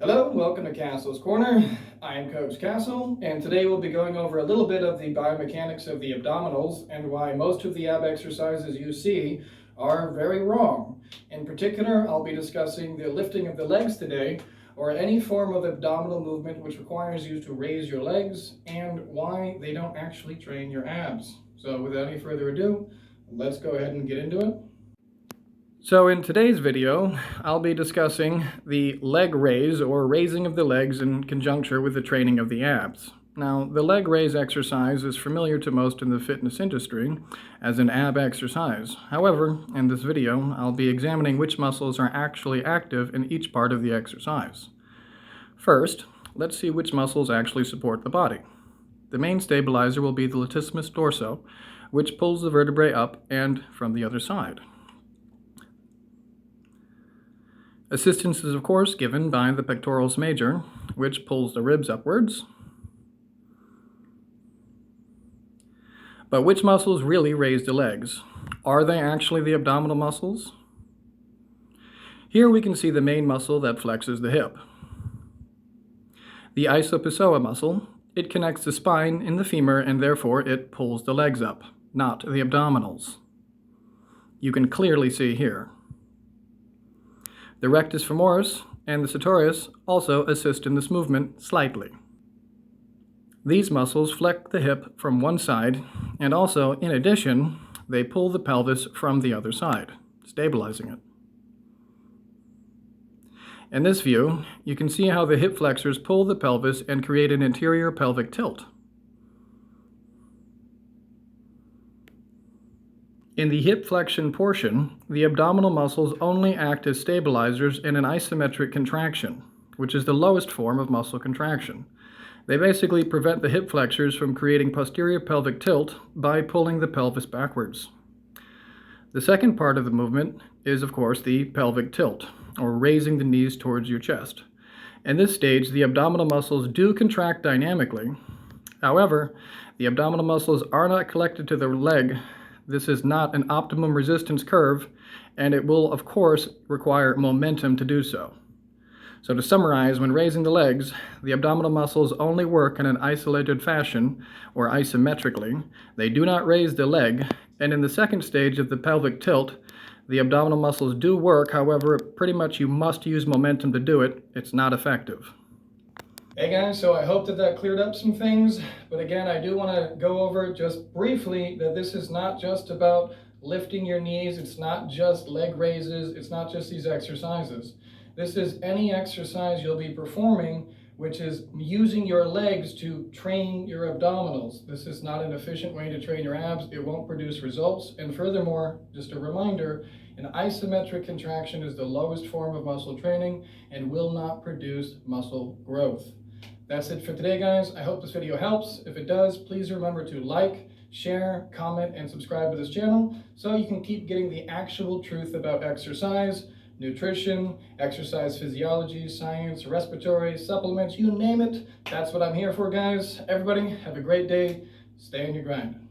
Hello and welcome to Castle's Corner. I am Coach Castle, and today we'll be going over a little bit of the biomechanics of the abdominals and why most of the ab exercises you see are very wrong. In particular, I'll be discussing the lifting of the legs today, or any form of abdominal movement which requires you to raise your legs, and why they don't actually train your abs. So without any further ado, let's go ahead and get into it. So in today's video, I'll be discussing the leg raise, or raising of the legs in conjunction with the training of the abs. Now, the leg raise exercise is familiar to most in the fitness industry as an ab exercise. However, in this video, I'll be examining which muscles are actually active in each part of the exercise. First, let's see which muscles actually support the body. The main stabilizer will be the latissimus dorsi, which pulls the vertebrae up and from the other side. Assistance is, of course, given by the pectoralis major, which pulls the ribs upwards. But which muscles really raise the legs? Are they actually the abdominal muscles? Here we can see the main muscle that flexes the hip. The isopsoas muscle, it connects the spine in the femur and therefore it pulls the legs up, not the abdominals. You can clearly see here. The rectus femoris and the sartorius also assist in this movement slightly. These muscles flex the hip from one side, and also, in addition, they pull the pelvis from the other side, stabilizing it. In this view, you can see how the hip flexors pull the pelvis and create an anterior pelvic tilt. In the hip flexion portion, the abdominal muscles only act as stabilizers in an isometric contraction, which is the lowest form of muscle contraction. They basically prevent the hip flexors from creating posterior pelvic tilt by pulling the pelvis backwards. The second part of the movement is, of course, the pelvic tilt, or raising the knees towards your chest. In this stage, the abdominal muscles do contract dynamically. However, the abdominal muscles are not connected to the leg. This is not an optimum resistance curve, and it will, of course, require momentum to do so. So to summarize, when raising the legs, the abdominal muscles only work in an isolated fashion, or isometrically. They do not raise the leg, and in the second stage of the pelvic tilt, the abdominal muscles do work. However, pretty much you must use momentum to do it. It's not effective. Hey guys, so I hope that cleared up some things, but again, I do want to go over just briefly that this is not just about lifting your knees, it's not just leg raises, it's not just these exercises. This is any exercise you'll be performing, which is using your legs to train your abdominals. This is not an efficient way to train your abs, it won't produce results, and furthermore, just a reminder, an isometric contraction is the lowest form of muscle training and will not produce muscle growth. That's it for today, guys. I hope this video helps. If it does, please remember to like, share, comment, and subscribe to this channel so you can keep getting the actual truth about exercise, nutrition, exercise physiology, science, respiratory, supplements, you name it. That's what I'm here for, guys. Everybody, have a great day. Stay on your grind.